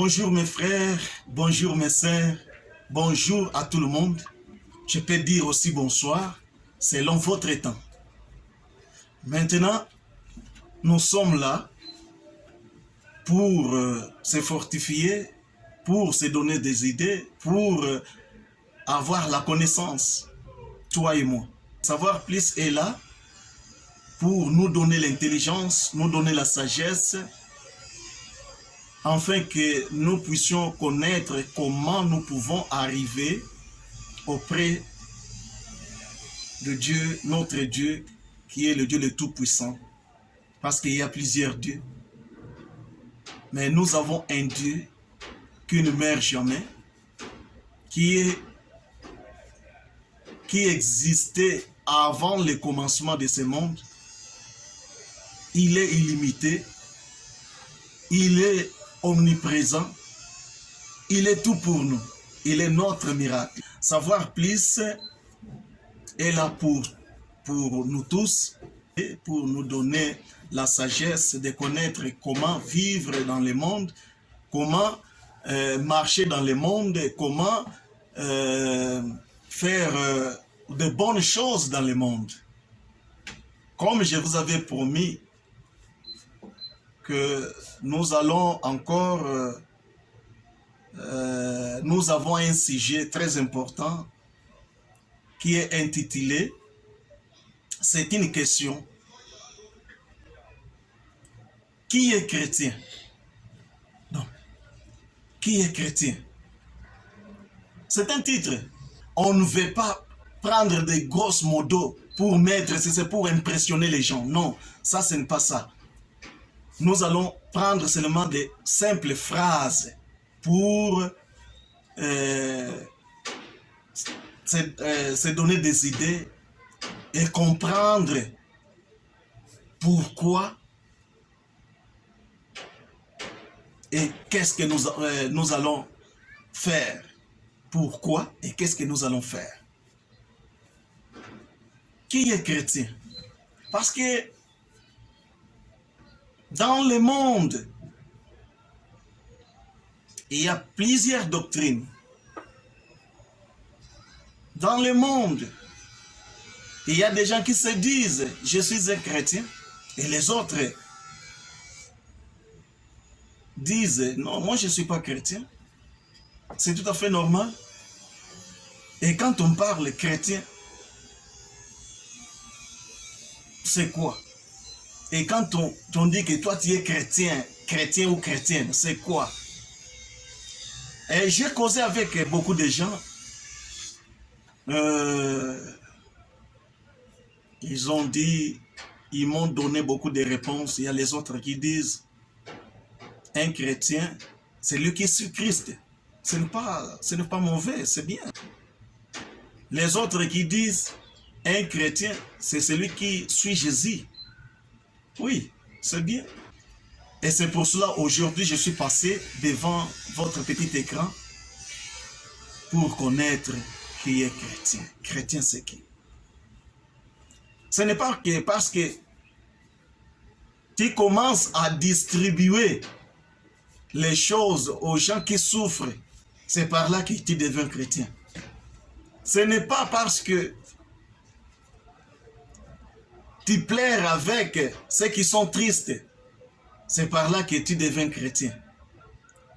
Bonjour mes frères, bonjour mes sœurs, bonjour à tout le monde. Je peux dire aussi bonsoir, selon votre temps. Maintenant, nous sommes là pour se fortifier, pour se donner des idées, pour avoir la connaissance, toi et moi. Savoir plus est là pour nous donner l'intelligence, nous donner la sagesse, afin que nous puissions connaître comment nous pouvons arriver auprès de Dieu, notre Dieu, qui est le Dieu le Tout-Puissant. Parce qu'il y a plusieurs dieux. Mais nous avons un Dieu qui ne meurt jamais, qui existait avant le commencement de ce monde. Il est illimité, il est omniprésent, il est tout pour nous, il est notre miracle. Savoir plus est là pour nous tous et pour nous donner la sagesse de connaître comment vivre dans le monde, comment marcher dans le monde, comment faire de bonnes choses dans le monde. Comme je vous avais promis que nous allons encore, nous avons un sujet très important qui est intitulé « C'est une question. Qui est chrétien ?» Non. Qui est chrétien? C'est un titre. On ne veut pas prendre des grosses mots pour mettre, c'est pour impressionner les gens. Non, ça ce n'est pas ça. Nous allons prendre seulement des simples phrases pour se donner des idées et comprendre pourquoi et qu'est-ce que nous allons faire. Pourquoi et qu'est-ce que nous allons faire. Qui est chrétien? Parce que dans le monde, il y a plusieurs doctrines. Dans le monde, il y a des gens qui se disent « Je suis un chrétien » et les autres disent « Non, moi je ne suis pas chrétien ». C'est tout à fait normal. Et quand on parle chrétien, c'est quoi? Et quand on dit que toi tu es chrétien, chrétien ou chrétienne, c'est quoi? Et j'ai causé avec beaucoup de gens. Ils ont dit, ils m'ont donné beaucoup de réponses. Il y a les autres qui disent, un chrétien, c'est lui qui suit Christ. Ce n'est pas mauvais, c'est bien. Les autres qui disent, un chrétien, c'est celui qui suit Jésus. Oui, c'est bien. Et c'est pour cela, aujourd'hui, je suis passé devant votre petit écran pour connaître qui est chrétien. Chrétien, c'est qui? Ce n'est pas que parce que tu commences à distribuer les choses aux gens qui souffrent, c'est par là que tu deviens chrétien. Ce n'est pas parce que tu pleures avec ceux qui sont tristes, c'est par là que tu deviens chrétien.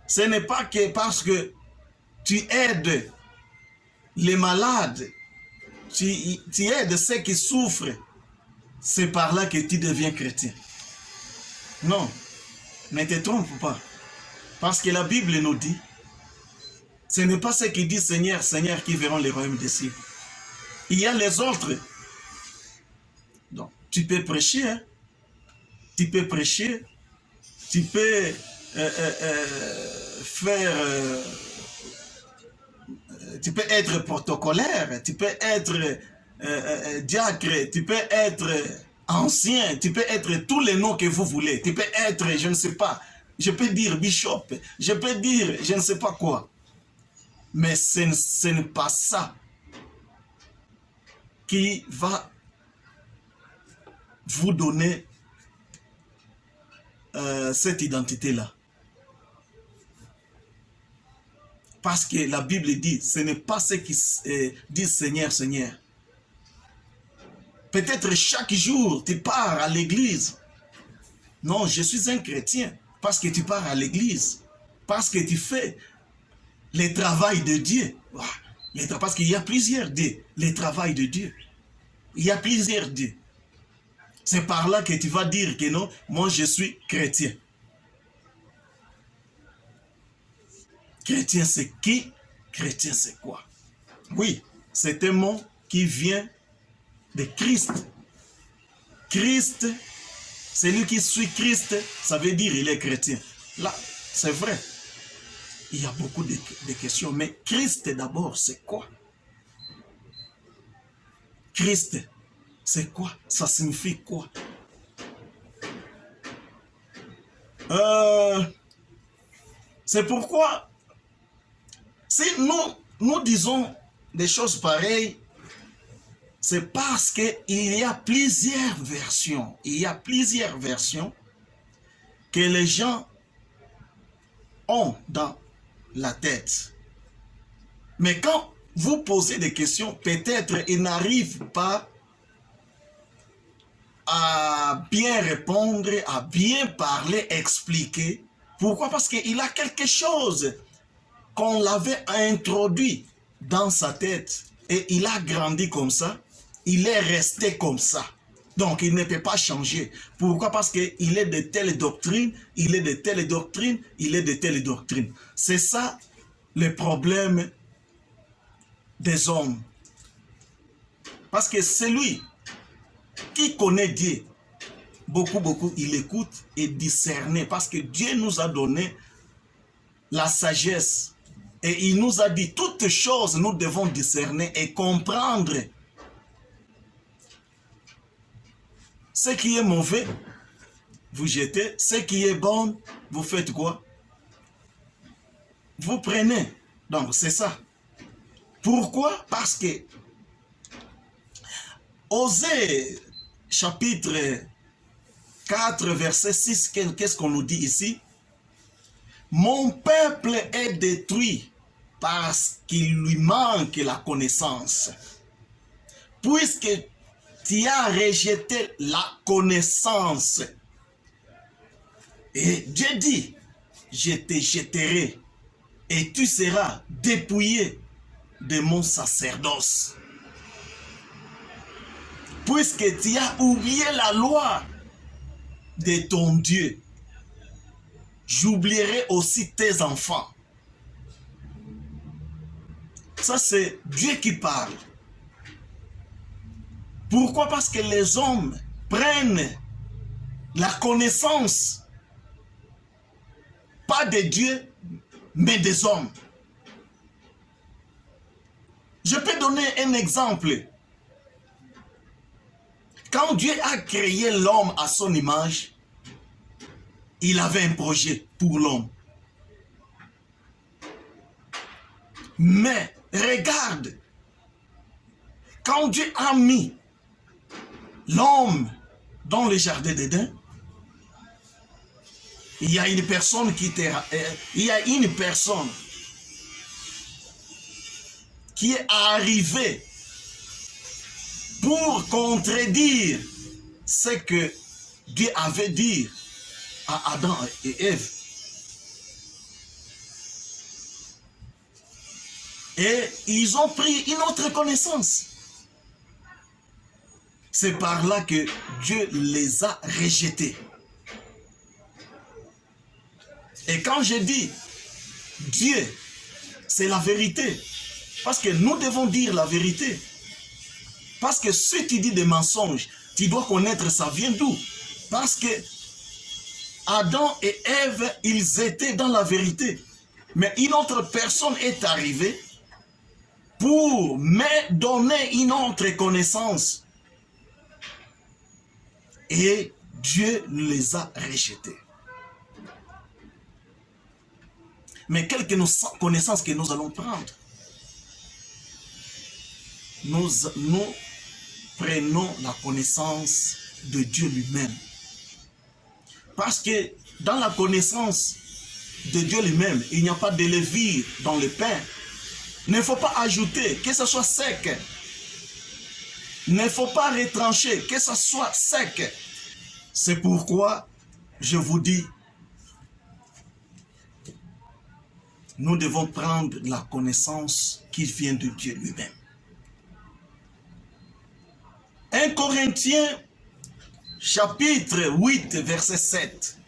Ce n'est pas que parce que tu aides les malades, tu aides ceux qui souffrent, c'est par là que tu deviens chrétien. Non, ne te trompe pas. Parce que la Bible nous dit, ce n'est pas ceux qui disent Seigneur, Seigneur qui verront le royaume des cieux. Il y a les autres. Donc, tu peux prêcher, hein? Tu peux prêcher, tu peux tu peux être protocolaire, tu peux être diacre, tu peux être ancien, tu peux être tous les noms que vous voulez, tu peux être, je ne sais pas, je peux dire bishop, je peux dire je ne sais pas quoi. Mais ce n'est pas ça qui va vous donner cette identité-là. Parce que la Bible dit, ce n'est pas ceux qui disent Seigneur, Seigneur. Peut-être chaque jour, tu pars à l'église. Non, je suis un chrétien parce que tu pars à l'église. Parce que tu fais le travail de Dieu. Parce qu'il y a plusieurs dieux. Le travail de Dieu. Il y a plusieurs dieux. C'est par là que tu vas dire que non, moi je suis chrétien. Chrétien c'est qui? Chrétien c'est quoi? Oui, c'est un mot qui vient de Christ. Christ, celui qui suit Christ, ça veut dire il est chrétien. Là, c'est vrai. Il y a beaucoup de questions, mais Christ d'abord, c'est quoi? Christ, c'est quoi? Ça signifie quoi? C'est pourquoi, si nous disons des choses pareilles, c'est parce qu'il y a plusieurs versions. Il y a plusieurs versions que les gens ont dans la tête. Mais quand vous posez des questions, peut-être ils n'arrivent pas à bien répondre, à bien parler, expliquer. Pourquoi? Parce qu'il a quelque chose qu'on l'avait introduit dans sa tête et il a grandi comme ça. Il est resté comme ça. Donc, il ne peut pas changer. Pourquoi? Parce qu'il est de telle doctrine, il est de telle doctrine, il est de telle doctrine. C'est ça le problème des hommes. Parce que celui qui connaît Dieu, beaucoup, il écoute et discerne. Parce que Dieu nous a donné la sagesse. Et il nous a dit toutes choses, nous devons discerner et comprendre. Ce qui est mauvais, vous jetez. Ce qui est bon, vous faites quoi? Vous prenez. Donc, c'est ça. Pourquoi? Parce que Osée, chapitre 4, verset 6, qu'est-ce qu'on nous dit ici? Mon peuple est détruit parce qu'il lui manque la connaissance. Puisque tu as rejeté la connaissance. Et Dieu dit, je te jetterai et tu seras dépouillé de mon sacerdoce. Puisque tu as oublié la loi de ton Dieu, j'oublierai aussi tes enfants. Ça, c'est Dieu qui parle. Pourquoi? Parce que les hommes prennent la connaissance, pas de Dieu, mais des hommes. Je peux donner un exemple. Quand Dieu a créé l'homme à son image, il avait un projet pour l'homme. Mais regarde, quand Dieu a mis l'homme dans le jardin d'Éden, il y a une personne qui est arrivée pour contredire ce que Dieu avait dit à Adam et Ève. Et ils ont pris une autre connaissance. C'est par là que Dieu les a rejetés. Et quand je dis Dieu, c'est la vérité. Parce que nous devons dire la vérité. Parce que si tu dis des mensonges, tu dois connaître ça vient d'où. Parce que Adam et Ève, ils étaient dans la vérité. Mais une autre personne est arrivée pour me donner une autre connaissance. Et Dieu les a rejetés. Mais quelle connaissance que nous allons prendre? Nous prenons la connaissance de Dieu lui-même. Parce que dans la connaissance de Dieu lui-même, il n'y a pas de levure dans le pain. Il ne faut pas ajouter, que ce soit sec. Il ne faut pas retrancher, que ce soit sec. C'est pourquoi je vous dis, nous devons prendre la connaissance qui vient de Dieu lui-même. 1 Corinthiens, chapitre 8, verset 7.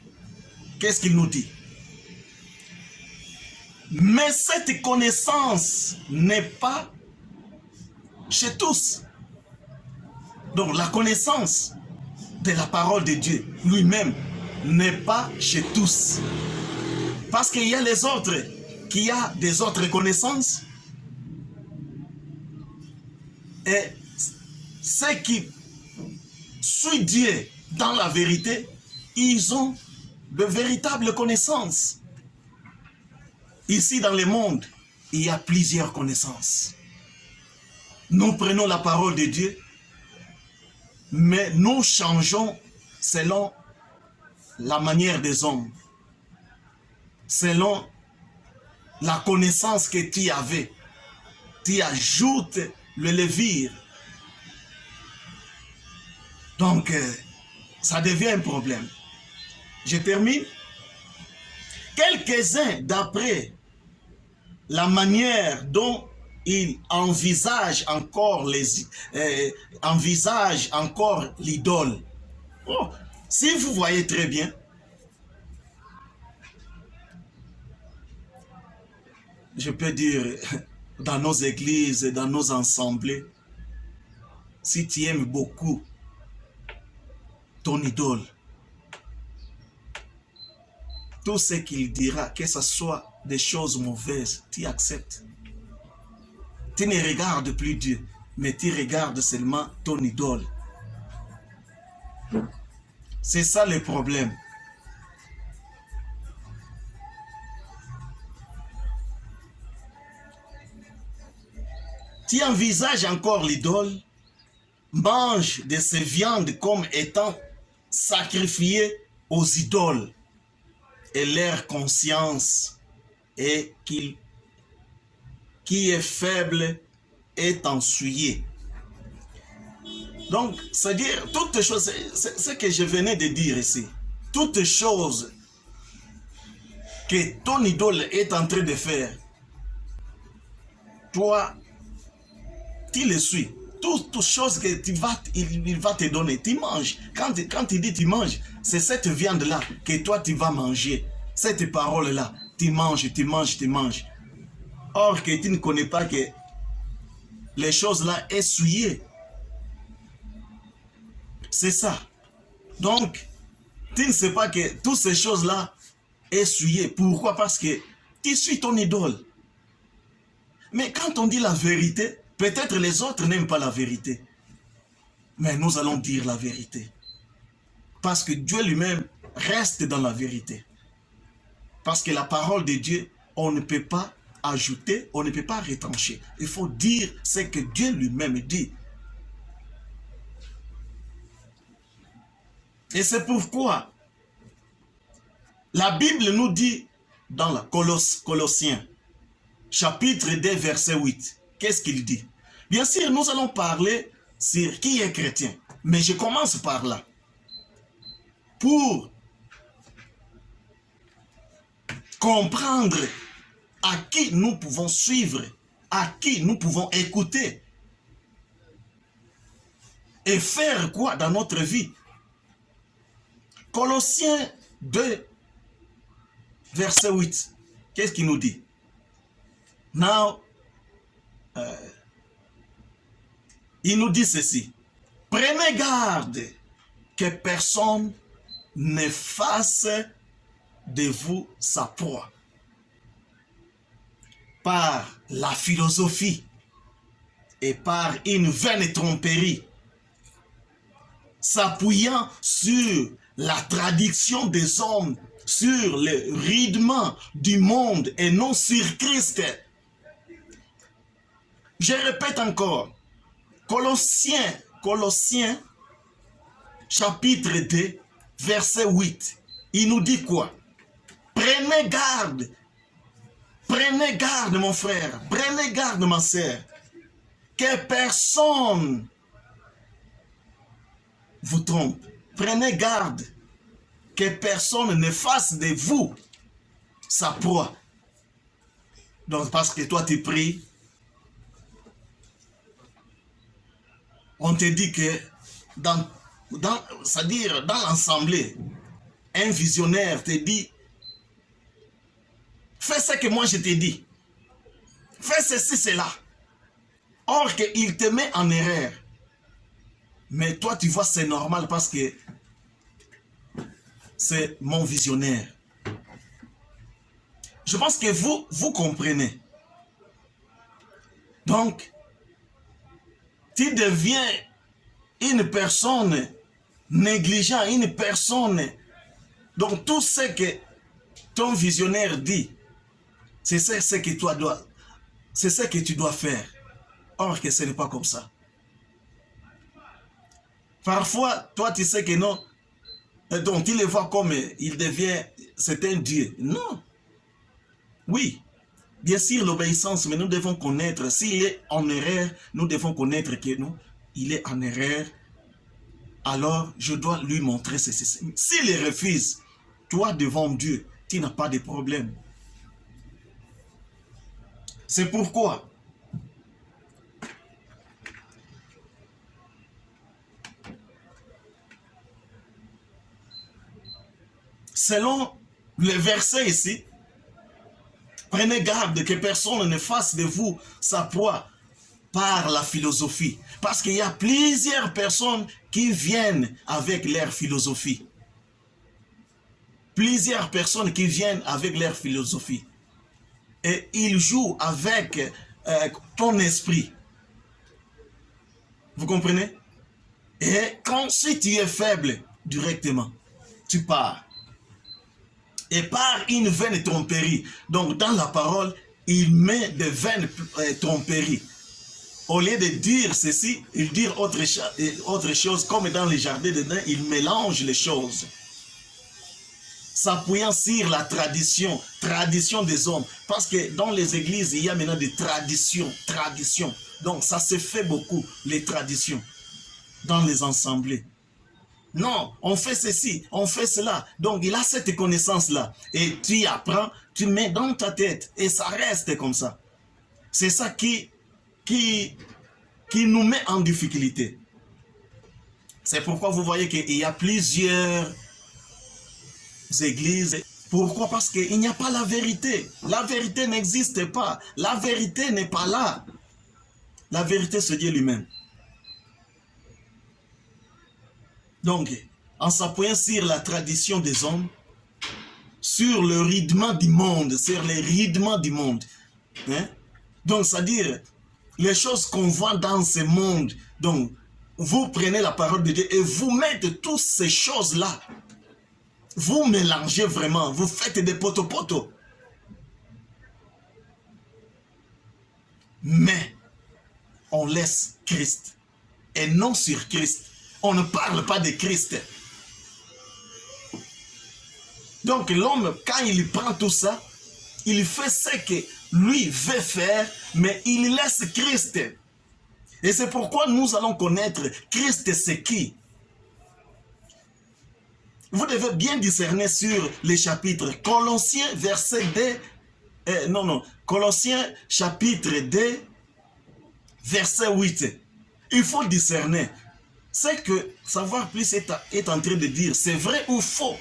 Qu'est-ce qu'il nous dit? Mais cette connaissance n'est pas chez tous. Donc la connaissance de la parole de Dieu lui-même n'est pas chez tous. Parce qu'il y a les autres qui ont des autres connaissances. Et ceux qui suivent Dieu dans la vérité, ils ont de véritables connaissances. Ici dans le monde, il y a plusieurs connaissances. Nous prenons la parole de Dieu, mais nous changeons selon la manière des hommes, selon la connaissance que tu avais. Tu ajoutes le levure. Donc, ça devient un problème. Je termine. Quelques-uns, d'après la manière dont ils envisagent encore l'idole. Oh, si vous voyez très bien, je peux dire, dans nos églises, dans nos assemblées, si tu aimes beaucoup ton idole, tout ce qu'il dira, que ce soit des choses mauvaises, tu acceptes. Tu ne regardes plus Dieu, mais tu regardes seulement ton idole. C'est ça le problème. Tu envisages encore l'idole, mange de ces viandes comme étant sacrifiées aux idoles. Et leur conscience est qui est faible est ensuyée. Donc, c'est-à-dire, toutes choses, c'est ce que je venais de dire ici, toutes choses que ton idole est en train de faire, toi, tu le suis. Toutes choses que il va te donner, tu manges. Quand il dit tu manges, c'est cette viande-là que toi tu vas manger. Cette parole-là, tu manges, tu manges, tu manges. Or que tu ne connais pas que les choses-là sont souillées. C'est ça. Donc, tu ne sais pas que toutes ces choses-là sont souillées. Pourquoi? Parce que tu suis ton idole. Mais quand on dit la vérité, peut-être les autres n'aiment pas la vérité. Mais nous allons dire la vérité. Parce que Dieu lui-même reste dans la vérité. Parce que la parole de Dieu, on ne peut pas ajouter, on ne peut pas retrancher. Il faut dire ce que Dieu lui-même dit. Et c'est pourquoi la Bible nous dit dans la Colossiens, chapitre 2, verset 8, qu'est-ce qu'il dit? Bien sûr, nous allons parler sur qui est chrétien. Mais je commence par là. Pour comprendre à qui nous pouvons suivre, à qui nous pouvons écouter. Et faire quoi dans notre vie? Colossiens 2, verset 8. Qu'est-ce qu'il nous dit? Now, il nous dit ceci. Prenez garde que personne ne fasse de vous sa proie par la philosophie et par une vaine tromperie, s'appuyant sur la tradition des hommes, sur le rythme du monde et non sur Christ. Je répète encore, Colossiens, chapitre 2, verset 8, il nous dit quoi? Prenez garde mon frère, prenez garde ma sœur, que personne vous trompe. Prenez garde que personne ne fasse de vous sa proie. Donc parce que toi tu pries, on te dit que c'est-à-dire dans l'assemblée, un visionnaire te dit, fais ce que moi je te dis, fais ceci, cela. Or qu'il te met en erreur. Mais toi tu vois c'est normal parce que c'est mon visionnaire. Je pense que vous comprenez. Donc, tu deviens une personne négligente, une personne. Donc, tout ce que ton visionnaire dit, c'est ce que c'est ce que tu dois faire. Or que ce n'est pas comme ça. Parfois, toi, tu sais que non. Donc, tu le vois comme il devient, c'est un Dieu. Non. Oui. Bien sûr, l'obéissance, mais nous devons connaître, s'il est en erreur, nous devons connaître que non, il est en erreur. Alors, je dois lui montrer ceci. S'il refuse, toi devant Dieu, tu n'as pas de problème. C'est pourquoi selon le verset ici, prenez garde que personne ne fasse de vous sa proie par la philosophie. Parce qu'il y a plusieurs personnes qui viennent avec leur philosophie. Plusieurs personnes qui viennent avec leur philosophie. Et ils jouent avec ton esprit. Vous comprenez? Et quand si tu es faible, directement, tu pars. Et par une vaine tromperie. Donc dans la parole, il met de vaines tromperies. Au lieu de dire ceci, il dit autre chose, comme dans les jardins d'Éden, il mélange les choses. S'appuyant sur la tradition des hommes. Parce que dans les églises, il y a maintenant des traditions. Donc ça se fait beaucoup, les traditions, dans les assemblées. Non, on fait ceci, on fait cela. Donc il a cette connaissance-là. Et tu apprends, tu mets dans ta tête. Et ça reste comme ça. C'est ça qui nous met en difficulté. C'est pourquoi vous voyez qu'il y a plusieurs églises. Pourquoi? Parce qu'il n'y a pas la vérité. La vérité n'existe pas. La vérité n'est pas là. La vérité, c'est Dieu lui-même. Donc, en s'appuyant sur la tradition des hommes, sur le rythme du monde, sur les rythmes du monde. Hein? Donc, c'est-à-dire, les choses qu'on voit dans ce monde, donc, vous prenez la parole de Dieu et vous mettez toutes ces choses-là. Vous mélangez vraiment, vous faites des poteaux. Mais, on laisse Christ. Et non sur Christ. On ne parle pas de Christ. Donc l'homme, quand il prend tout ça, il fait ce que lui veut faire, mais il laisse Christ. Et c'est pourquoi nous allons connaître Christ c'est qui. Vous devez bien discerner sur les chapitres. Colossiens verset 2, Colossiens chapitre 2, verset 8. Il faut discerner. C'est que savoir plus est en train de dire, c'est vrai ou faux.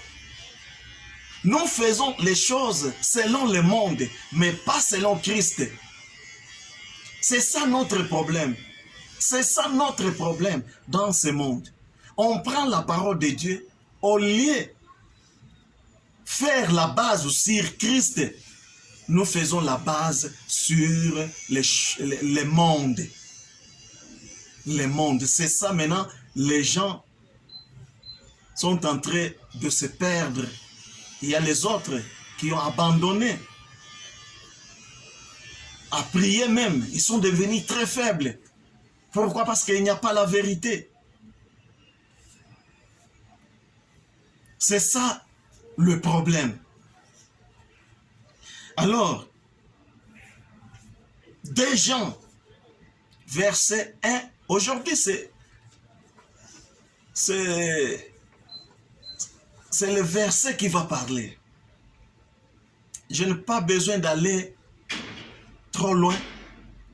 Nous faisons les choses selon le monde, mais pas selon Christ. C'est ça notre problème. C'est ça notre problème dans ce monde. On prend la parole de Dieu, au lieu de faire la base sur Christ, nous faisons la base sur le monde. Le monde, c'est ça maintenant. Les gens sont en train de se perdre. Il y a les autres qui ont abandonné. À prier même, ils sont devenus très faibles. Pourquoi? Parce qu'il n'y a pas la vérité. C'est ça le problème. Alors, 2 Jean, verset 1, aujourd'hui c'est le verset qui va parler. Je n'ai pas besoin d'aller trop loin,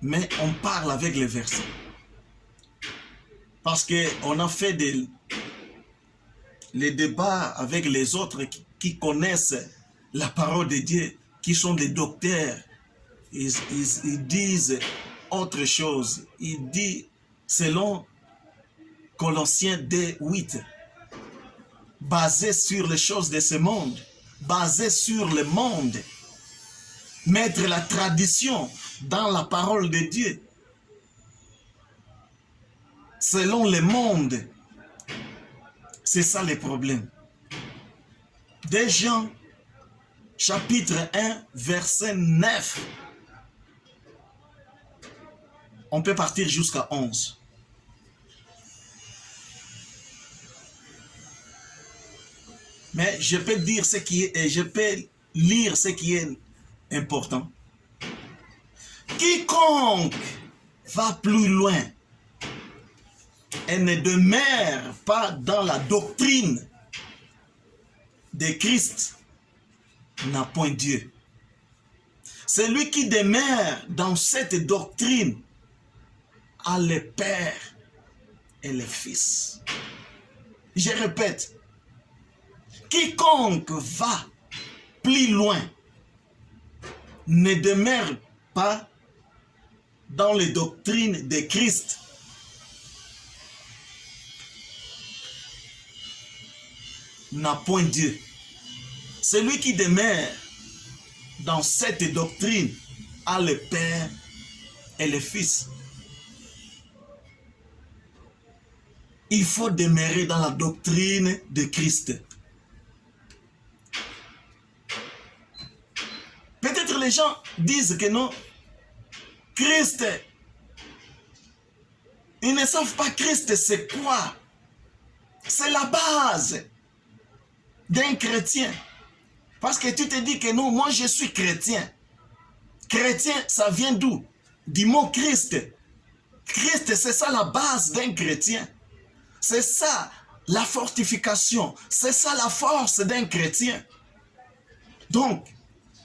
mais on parle avec les versets. Parce qu'on a fait les débats avec les autres qui connaissent la parole de Dieu, qui sont des docteurs. Ils disent autre chose. Ils disent, selon Colossiens 2:8, basé sur les choses de ce monde, basé sur le monde, mettre la tradition dans la parole de Dieu, selon le monde. C'est ça le problème. 2 Jean, chapitre 1, verset 9. On peut partir jusqu'à 11. Mais je peux dire ce qui est, je peux lire ce qui est important. Quiconque va plus loin et ne demeure pas dans la doctrine de Christ n'a point Dieu. Celui qui demeure dans cette doctrine a le Père et le Fils. Je répète, quiconque va plus loin ne demeure pas dans les doctrines de Christ n'a point Dieu. Celui qui demeure dans cette doctrine a le Père et le Fils. Il faut demeurer dans la doctrine de Christ. Peut-être les gens disent que non, Christ, ils ne savent pas Christ c'est quoi. C'est la base d'un chrétien. Parce que tu te dis que non, moi je suis chrétien. Chrétien, ça vient d'où? Du mot Christ. Christ, c'est ça la base d'un chrétien. C'est ça la fortification. C'est ça la force d'un chrétien. Donc,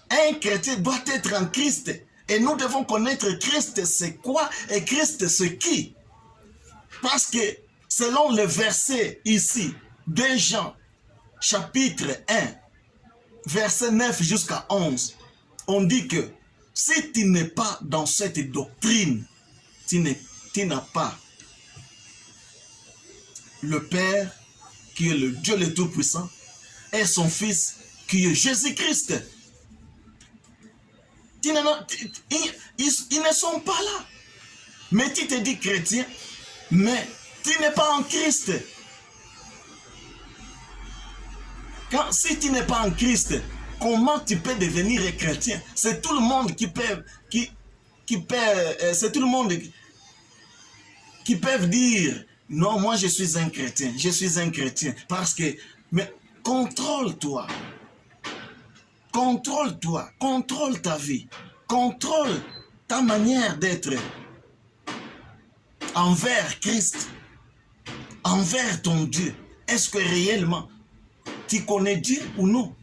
un chrétien doit être en Christ. Et nous devons connaître Christ c'est quoi et Christ c'est qui. Parce que selon le verset ici, 2 Jean, chapitre 1, verset 9 jusqu'à 11, on dit que si tu n'es pas dans cette doctrine, tu n'as pas le Père qui est le Dieu le Tout-Puissant et son Fils qui est Jésus-Christ. Ils ne sont pas là. Mais tu te dis chrétien, mais tu n'es pas en Christ. Si tu n'es pas en Christ, comment tu peux devenir chrétien? C'est tout le monde c'est tout le monde qui peuvent dire non, moi je suis un chrétien, je suis un chrétien. Parce que, mais contrôle-toi. Contrôle-toi, contrôle ta vie, contrôle ta manière d'être envers Christ, envers ton Dieu. Est-ce que réellement tu connais Dieu ou non?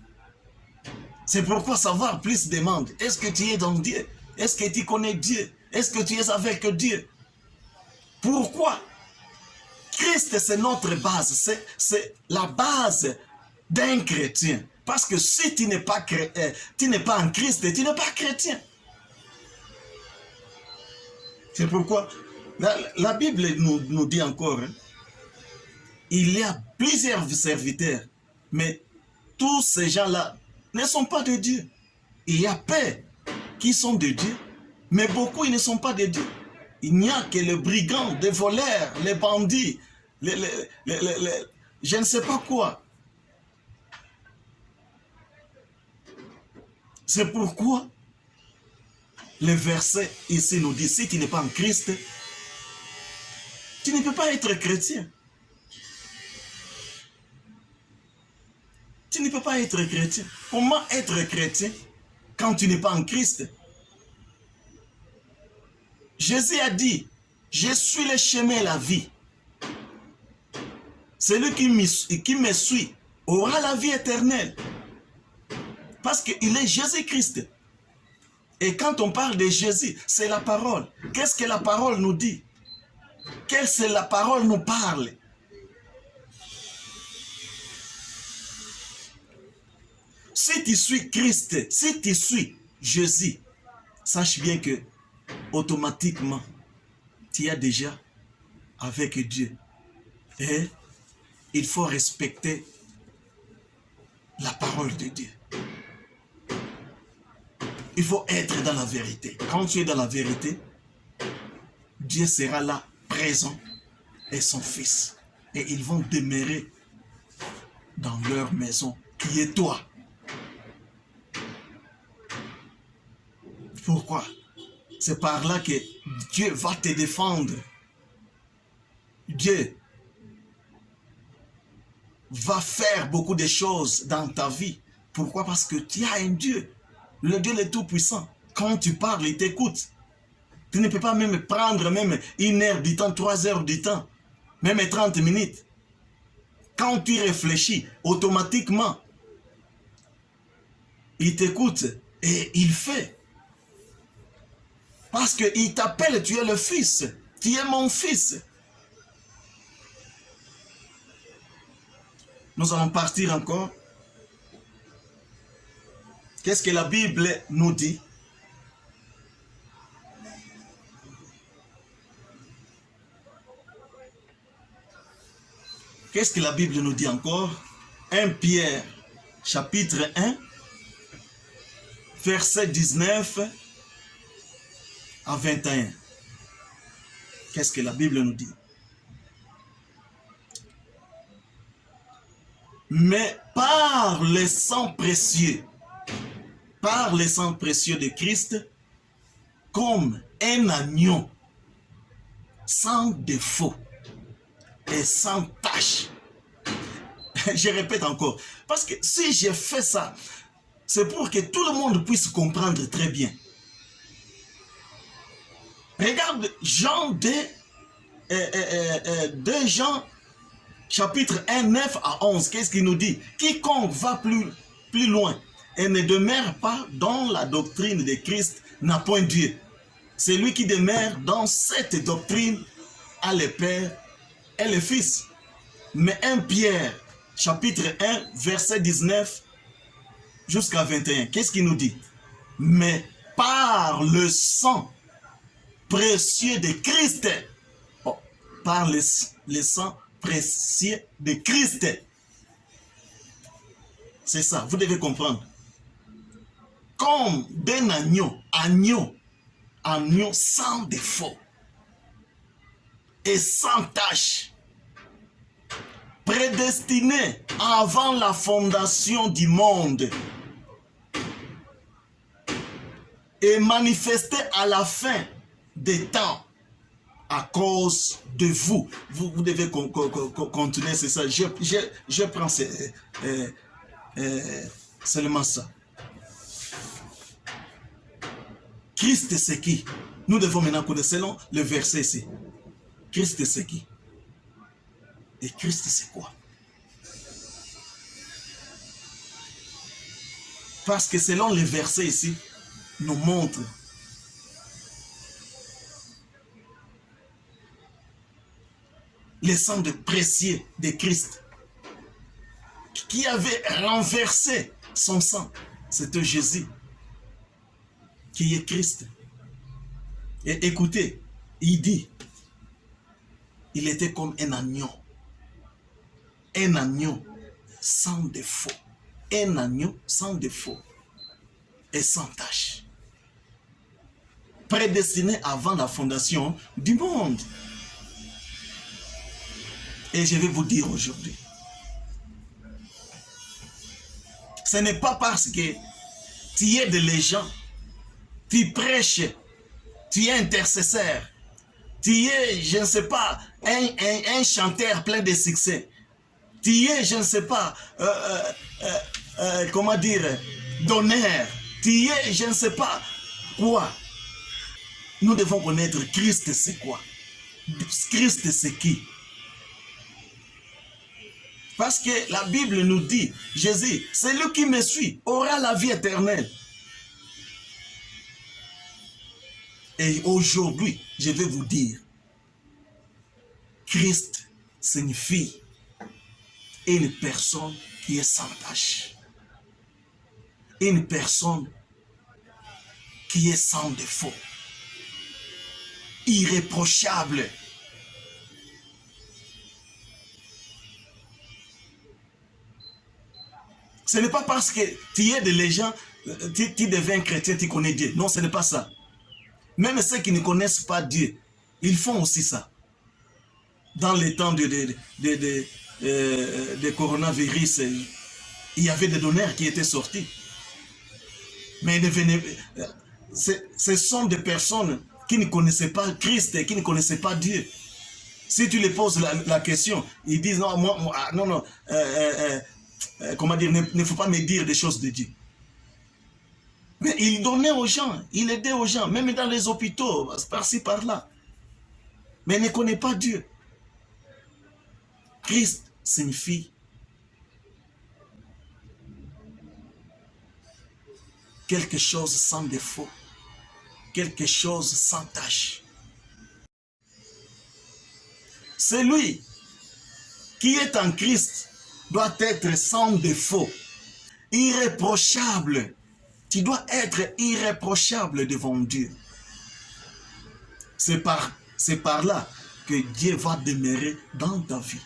C'est pourquoi savoir plus demande. Est-ce que tu es dans Dieu? Est-ce que tu connais Dieu? Est-ce que tu es avec Dieu? Pourquoi? Christ, c'est notre base. C'est la base d'un chrétien. Parce que si tu n'es pas en Christ, tu n'es pas chrétien. C'est pourquoi la Bible nous dit encore, hein, il y a plusieurs serviteurs, mais tous ces gens-là ne sont pas de Dieu. Il y a peu qui sont de Dieu, mais beaucoup ils ne sont pas de Dieu. Il n'y a que les brigands, les voleurs, les bandits, je ne sais pas quoi. C'est pourquoi le verset ici nous dit, si tu n'es pas en Christ, tu ne peux pas être chrétien. Tu ne peux pas être chrétien. Comment être chrétien? quand tu n'es pas en Christ. Jésus a dit, je suis le chemin et la vie. Celui qui me suit aura la vie éternelle. Parce qu'il est Jésus-Christ. Et quand on parle de Jésus, c'est la parole. Qu'est-ce que la parole nous dit? Qu'est-ce que la parole nous parle? Si tu suis Christ, si tu suis Jésus, sache bien que automatiquement, tu es déjà avec Dieu. Et il faut respecter la parole de Dieu. Il faut être dans la vérité. Quand tu es dans la vérité, Dieu sera là, présent, et son Fils. Et ils vont demeurer dans leur maison, qui est toi. Pourquoi? C'est par là que Dieu va te défendre. Dieu va faire beaucoup de choses dans ta vie. Pourquoi? Parce que tu as un Dieu. Le Dieu le Tout-Puissant. Quand tu parles, il t'écoute. Tu ne peux pas même prendre même 1 heure du temps, 3 heures du temps, même 30 minutes. Quand tu réfléchis, automatiquement, il t'écoute et il fait. Parce qu'il t'appelle, tu es le Fils. Tu es mon Fils. Nous allons partir encore. Qu'est-ce que la Bible nous dit? Qu'est-ce que la Bible nous dit encore? 1 Pierre, chapitre 1, verset 19 à 21. Qu'est-ce que la Bible nous dit? Mais par le sang précieux, par le sang précieux de Christ, comme un agneau, sans défaut et sans tache. Je répète encore, parce que si j'ai fait ça, c'est pour que tout le monde puisse comprendre très bien. Regarde Jean 2, Jean chapitre 1, 9 à 11. Qu'est-ce qu'il nous dit? Quiconque va plus loin et ne demeure pas dans la doctrine de Christ n'a point Dieu. C'est lui qui demeure dans cette doctrine a le Père et le Fils. Mais 1 Pierre chapitre 1 verset 19 jusqu'à 21. Qu'est-ce qu'il nous dit? Mais par le sang précieux de Christ. Oh, par le sang précieux de Christ. C'est ça, vous devez comprendre. Comme d'un agneau sans défaut et sans tache, prédestiné avant la fondation du monde et manifesté à la fin des temps à cause de vous. Vous devez continuer, c'est ça. Je prends seulement ça. Christ c'est qui? Nous devons maintenant connaître selon le verset ici. Christ c'est qui? Et Christ c'est quoi? Parce que selon le verset ici, nous montre le sang de précieux de Christ qui avait renversé son sang. C'était Jésus qui est Christ. Et écoutez, il dit, il était comme un agneau sans défaut, un agneau sans défaut et sans tache, prédestiné avant la fondation du monde. Et je vais vous dire aujourd'hui, ce n'est pas parce que tu es de gens, tu prêches, tu es intercesseur, tu es, je ne sais pas, un chanteur plein de succès, tu es, je ne sais pas, comment dire, d'honneur, Tu es, je ne sais pas quoi. Nous devons connaître Christ, c'est quoi? Christ, c'est qui? Parce que la Bible nous dit, Jésus, celui qui me suit aura la vie éternelle. Et aujourd'hui, je vais vous dire, Christ signifie une personne qui est sans tache. Une personne qui est sans défaut. Irréprochable. Ce n'est pas parce que tu es des gens, tu deviens chrétien, tu connais Dieu. Non, ce n'est pas ça. Même ceux qui ne connaissent pas Dieu, ils font aussi ça. Dans les temps de coronavirus, il y avait des donneurs qui étaient sortis. Mais ce sont des personnes qui ne connaissaient pas Christ et qui ne connaissaient pas Dieu. Si tu les poses la question, ils disent non, non, comment dire, ne faut pas me dire des choses de Dieu. Mais il donnait aux gens, il aidait aux gens, même dans les hôpitaux, par-ci, par-là. Mais il ne connaît pas Dieu. Christ signifie quelque chose sans défaut, quelque chose sans tache. Celui qui est en Christ doit être sans défaut, irréprochable. Tu dois être irréprochable devant Dieu. C'est par là que Dieu va demeurer dans ta vie.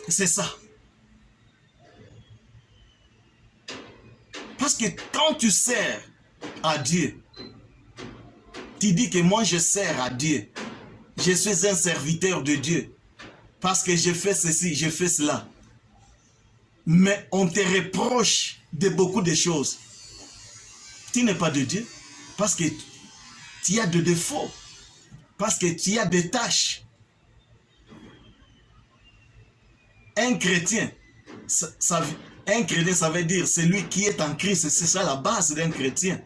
C'est ça. Parce que quand tu sers à Dieu, tu dis que moi je sers à Dieu. Je suis un serviteur de Dieu. Parce que je fais ceci, je fais cela. Mais on te reproche de beaucoup de choses. Tu n'es pas de Dieu. Parce que tu as des défauts. Parce que tu as des tâches. Un chrétien, ça veut dire celui qui est en Christ. C'est ça la base d'un chrétien.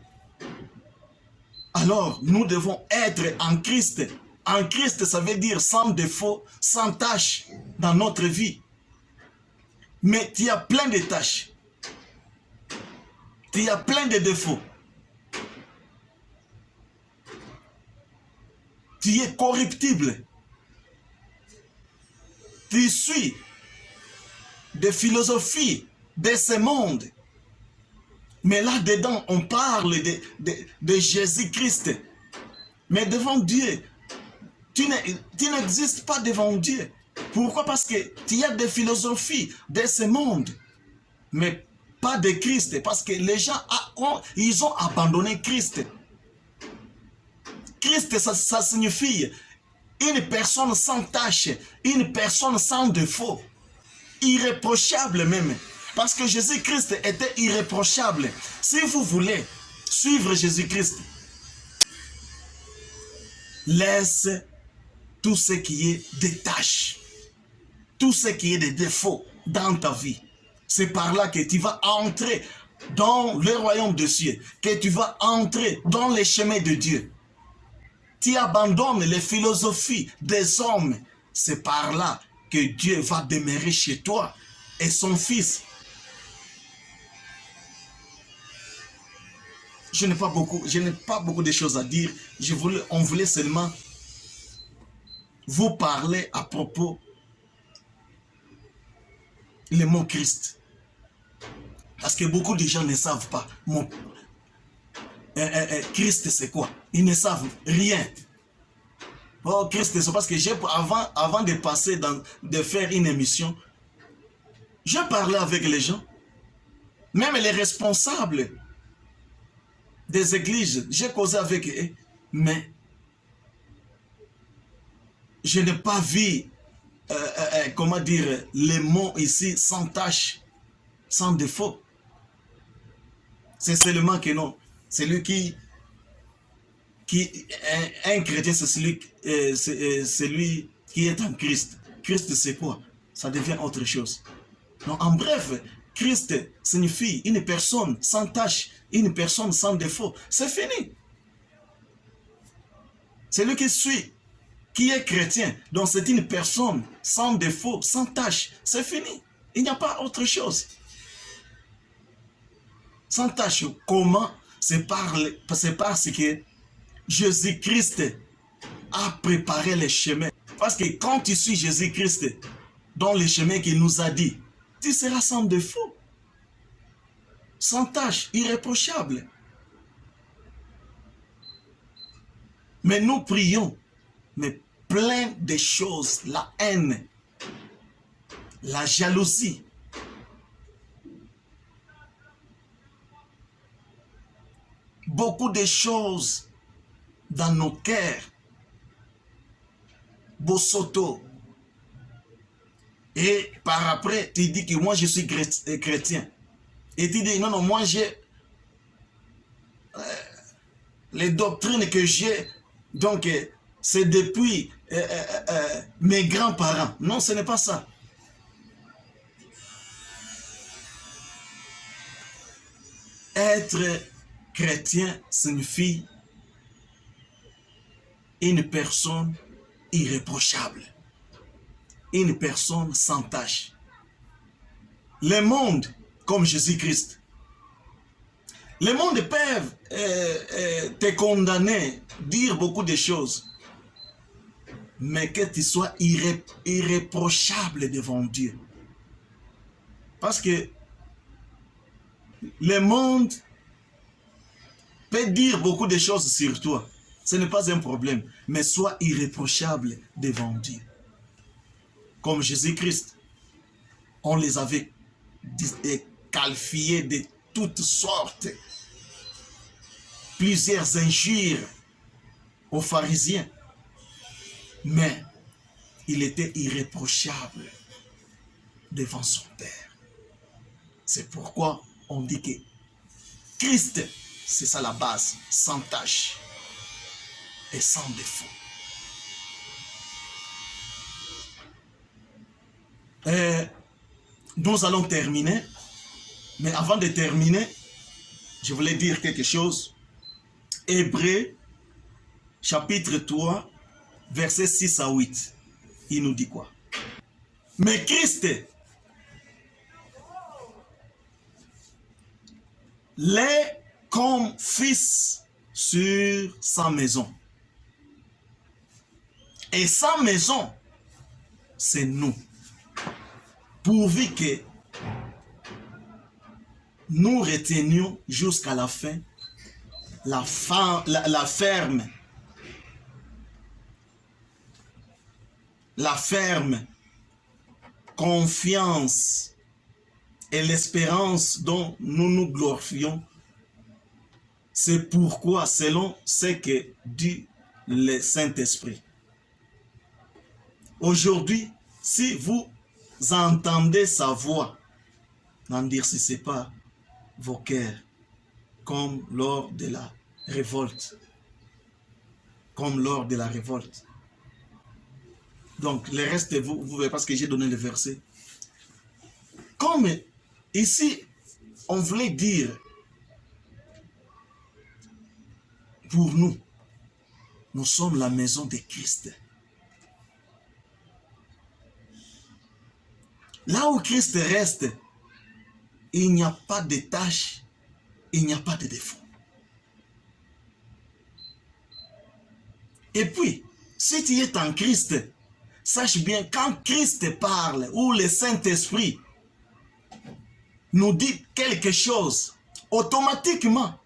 Alors, nous devons être en Christ. En Christ, ça veut dire sans défaut, sans tâche dans notre vie. Mais tu as plein de tâches. Tu as plein de défauts. Tu es corruptible. Tu suis des philosophies de ce monde. Mais là-dedans, on parle de Jésus-Christ. Mais devant Dieu, tu n'existes pas devant Dieu. Pourquoi? Parce que tu as des philosophies de ce monde. Mais pas de Christ. Parce que les gens ils ont abandonné Christ. Christ, ça signifie une personne sans tache, une personne sans défaut, irréprochable même. Parce que Jésus-Christ était irréprochable. Si vous voulez suivre Jésus-Christ, laisse tout ce qui est des tâches, tout ce qui est des défauts dans ta vie. C'est par là que tu vas entrer dans le royaume de Dieu, que tu vas entrer dans les chemins de Dieu. Tu abandonnes les philosophies des hommes. C'est par là que Dieu va demeurer chez toi et son Fils. Je n'ai pas beaucoup de choses à dire. On voulait seulement vous parler à propos le mot Christ. Parce que beaucoup de gens ne savent pas. Christ, c'est quoi? Ils ne savent rien. Oh, Christ, c'est parce que avant de passer, de faire une émission, j'ai parlé avec les gens. Même les responsables des églises, j'ai causé avec eux. Mais je n'ai pas vu, comment dire, les mots ici sans tache, sans défaut. C'est seulement que non. Celui un chrétien, c'est celui qui est en Christ. Christ, c'est quoi? Ça devient autre chose. Donc, en bref, Christ signifie une personne sans tache, une personne sans défaut. C'est fini. Celui qui suit, qui est chrétien, donc c'est une personne sans défaut, sans tache. C'est fini. Il n'y a pas autre chose. Sans tache, comment? C'est parce que Jésus-Christ a préparé les chemins. Parce que quand tu suis Jésus-Christ, dans les chemins qu'il nous a dit, tu seras sans défaut, sans tache, irréprochable. Mais nous prions, mais plein de choses, la haine, la jalousie, beaucoup de choses dans nos cœurs, Bosoto. Et par après, tu dis que moi je suis chrétien. Et tu dis non, non, moi j'ai les doctrines que j'ai, donc c'est depuis mes grands-parents. Non, ce n'est pas ça. Être chrétien signifie une personne irréprochable, une personne sans tache. Le monde, comme Jésus-Christ, le monde peut te condamner, dire beaucoup de choses, mais que tu sois irréprochable devant Dieu. Parce que le monde peut dire beaucoup de choses sur toi. Ce n'est pas un problème, mais sois irréprochable devant Dieu. Comme Jésus-Christ, on les avait qualifiés de toutes sortes, plusieurs injures aux pharisiens, mais il était irréprochable devant son Père. C'est pourquoi on dit que Christ, c'est ça la base, sans tache et sans défaut. Nous allons terminer, mais avant de terminer, je voulais dire quelque chose. Hébreux, chapitre 3, versets 6 à 8. Il nous dit quoi? Mais Christ l'est comme fils sur sa maison. Et sa maison, c'est nous. Pourvu que nous retenions jusqu'à la fin la ferme confiance et l'espérance dont nous nous glorifions. C'est pourquoi, selon ce que dit le Saint-Esprit. Aujourd'hui, si vous entendez sa voix, n'endurcissez pas vos cœurs, comme lors de la révolte. Comme lors de la révolte. Donc, le reste, vous verrez, parce que j'ai donné le verset. Comme ici, on voulait dire, pour nous, nous sommes la maison de Christ. Là où Christ reste, il n'y a pas de tâche, il n'y a pas de défaut. Et puis, si tu es en Christ, sache bien, quand Christ parle, ou le Saint-Esprit nous dit quelque chose, automatiquement,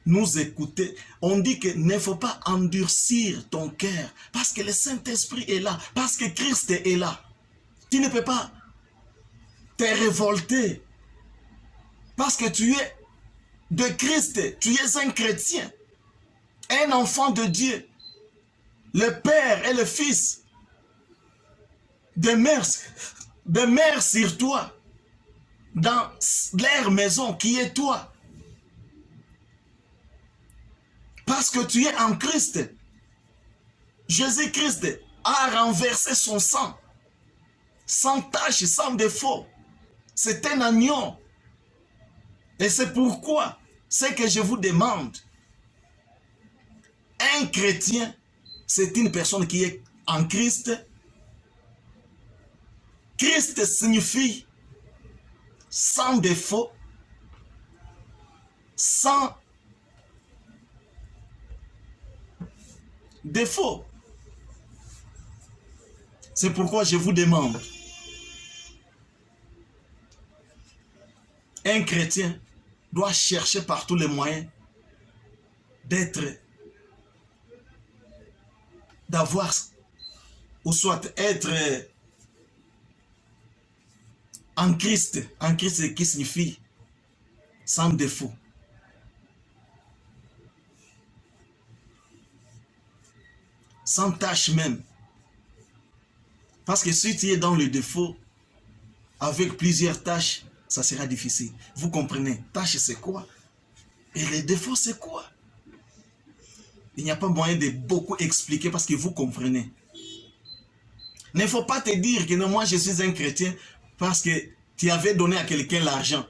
nous écouter. On dit qu'il ne faut pas endurcir ton cœur, parce que le Saint-Esprit est là, parce que Christ est là. Tu ne peux pas te révolter, parce que tu es de Christ, tu es un chrétien, un enfant de Dieu. Le Père et le Fils demeurent sur toi, dans leur maison qui est toi. Parce que tu es en Christ. Jésus-Christ a renversé son sang, sans tache, sans défaut. C'est un agneau. Et c'est pourquoi, ce que je vous demande, un chrétien, c'est une personne qui est en Christ. Christ signifie sans défaut, sans défaut. C'est pourquoi je vous demande, un chrétien doit chercher par tous les moyens d'avoir, ou soit être en Christ qui signifie sans défaut. Sans tâche même. Parce que si tu es dans le défaut, avec plusieurs tâches, ça sera difficile. Vous comprenez, tâche c'est quoi? Et les défauts c'est quoi? Il n'y a pas moyen de beaucoup expliquer parce que vous comprenez. Il ne faut pas te dire que non, moi je suis un chrétien parce que tu avais donné à quelqu'un l'argent.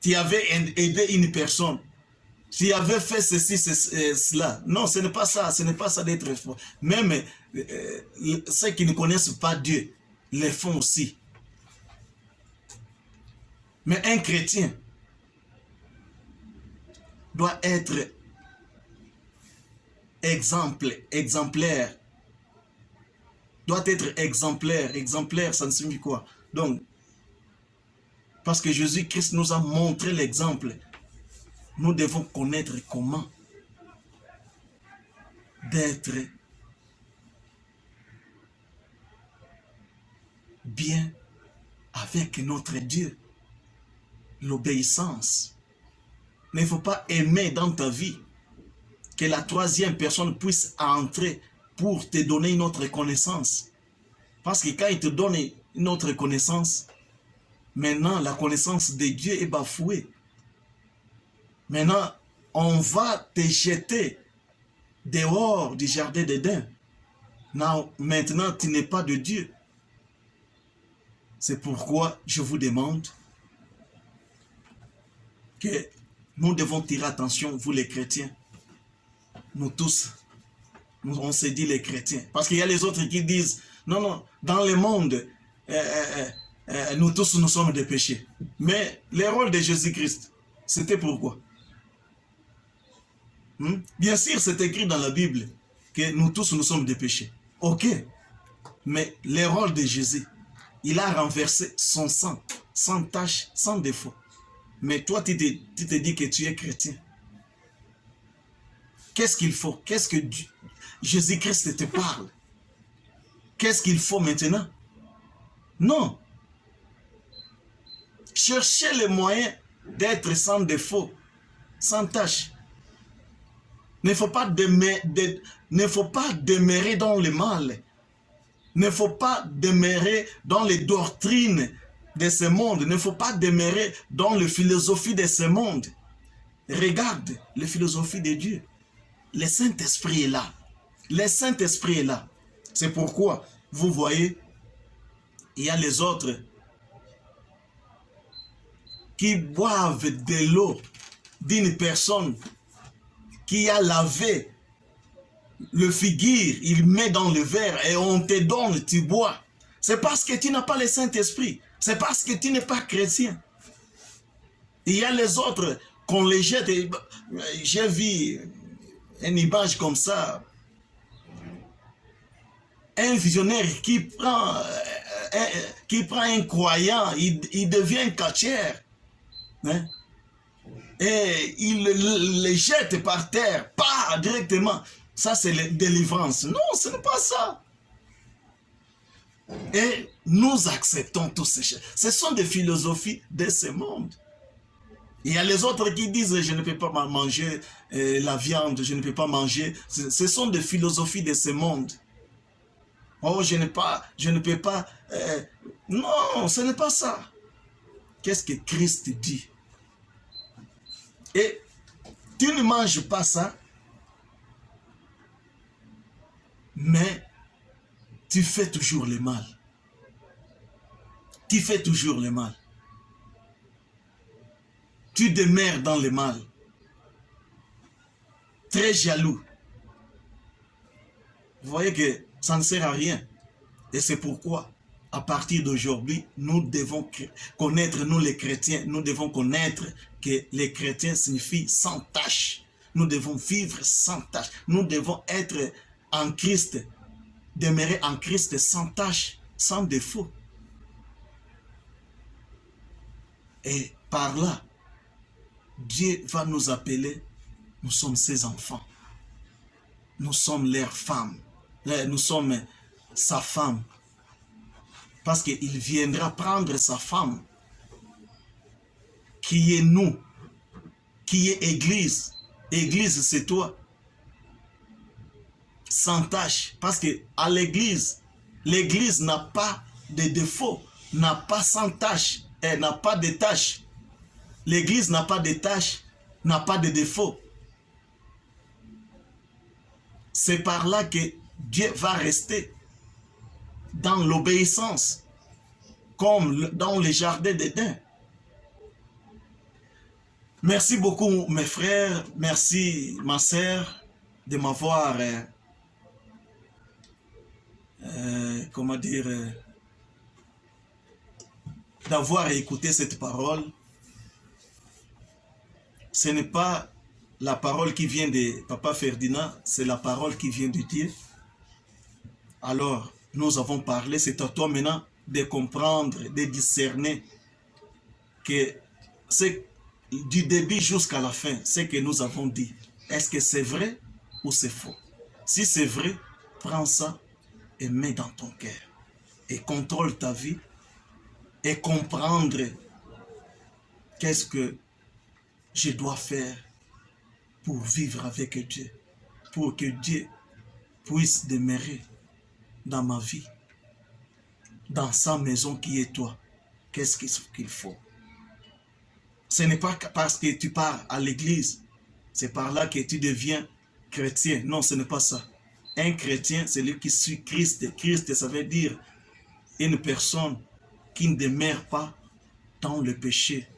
Tu avais aidé une personne. Tu avais fait ceci, cela. Non, ce n'est pas ça. Ce n'est pas ça d'être fort. Même ceux qui ne connaissent pas Dieu les font aussi. Mais un chrétien doit être exemplaire. Doit être exemplaire. Exemplaire, ça ne signifie quoi? Donc, parce que Jésus-Christ nous a montré l'exemple, nous devons connaître comment d'être bien avec notre Dieu. L'obéissance. Il ne faut pas aimer dans ta vie que la troisième personne puisse entrer pour te donner une autre connaissance. Parce que quand il te donne une autre connaissance, maintenant la connaissance de Dieu est bafouée. Maintenant, on va te jeter dehors du jardin d'Éden. Maintenant, tu n'es pas de Dieu. C'est pourquoi je vous demande que nous devons tirer attention, vous les chrétiens. Nous tous, on se dit les chrétiens. Parce qu'il y a les autres qui disent, non, non, dans le monde, nous tous, nous sommes des péchés. Mais le rôle de Jésus-Christ, c'était pourquoi? Bien sûr, c'est écrit dans la Bible que nous tous, nous sommes des péchés. Ok, mais le rôle de Jésus, il a renversé son sang, sans tache, sans défaut. Mais toi, tu te dis que tu es chrétien. Qu'est-ce qu'il faut? Qu'est-ce que Jésus-Christ te parle? Qu'est-ce qu'il faut maintenant? Non. Cherchez les moyens d'être sans défaut, sans tâche. Il ne faut pas demeurer dans le mal. Il ne faut pas demeurer dans les doctrines de ce monde. Il ne faut pas demeurer dans les philosophies de ce monde. Regarde les philosophies de Dieu. Le Saint-Esprit est là. Le Saint-Esprit est là. C'est pourquoi, vous voyez, il y a les autres qui boivent de l'eau d'une personne qui a lavé le figuier, il met dans le verre et on te donne, tu bois. C'est parce que tu n'as pas le Saint-Esprit. C'est parce que tu n'es pas chrétien. Il y a les autres qu'on les jette. J'ai vu une image comme ça. Un visionnaire qui prend un croyant, il devient catcheur. Hein? Et il le jette par terre, pas directement. Ça, c'est la délivrance. Non, ce n'est pas ça. Et nous acceptons tous ces choses. Ce sont des philosophies de ce monde. Il y a les autres qui disent, je ne peux pas manger la viande, je ne peux pas manger. Ce sont des philosophies de ce monde. Oh, je ne peux pas. Non, ce n'est pas ça. Qu'est-ce que Christ dit? Et tu ne manges pas ça, mais tu fais toujours le mal. Tu fais toujours le mal. Tu demeures dans le mal. Très jaloux. Vous voyez que ça ne sert à rien. Et c'est pourquoi, à partir d'aujourd'hui, nous devons connaître, nous les chrétiens, nous devons connaître que les chrétiens signifient sans tache. Nous devons vivre sans tache. Nous devons être en Christ, demeurer en Christ sans tache, sans défaut. Et par là, Dieu va nous appeler, nous sommes ses enfants. Nous sommes leurs femmes. Nous sommes sa femme. Parce qu'il viendra prendre sa femme, qui est nous, qui est Église. Église, c'est toi. Sans tâche. Parce qu'à l'Église, l'Église n'a pas de défaut, n'a pas sans tâche, elle n'a pas de tâche. L'Église n'a pas de tâche, n'a pas de défaut. C'est par là que Dieu va rester dans l'obéissance, comme dans le jardin d'Éden. Merci beaucoup mes frères, merci ma sœur de m'avoir, comment dire, d'avoir écouté cette parole. Ce n'est pas la parole qui vient de Papa Ferdinand, c'est la parole qui vient de Dieu. Alors, nous avons parlé, c'est à toi maintenant de comprendre, de discerner que c'est du début jusqu'à la fin, ce que nous avons dit. Est-ce que c'est vrai ou c'est faux? Si c'est vrai, prends ça et mets dans ton cœur. Et contrôle ta vie et comprendre qu'est-ce que je dois faire pour vivre avec Dieu, pour que Dieu puisse demeurer dans ma vie, dans sa maison qui est toi. Qu'est-ce qu'il faut? Ce n'est pas parce que tu pars à l'église, c'est par là que tu deviens chrétien. Non, ce n'est pas ça. Un chrétien, c'est lui qui suit Christ. Christ, ça veut dire une personne qui ne demeure pas dans le péché,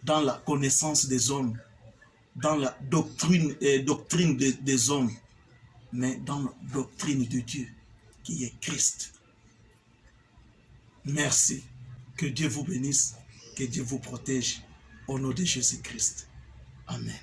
dans la connaissance des hommes, dans la doctrine des hommes, mais dans la doctrine de Dieu, qui est Christ. Merci. Que Dieu vous bénisse, que Dieu vous protège, au nom de Jésus-Christ. Amen.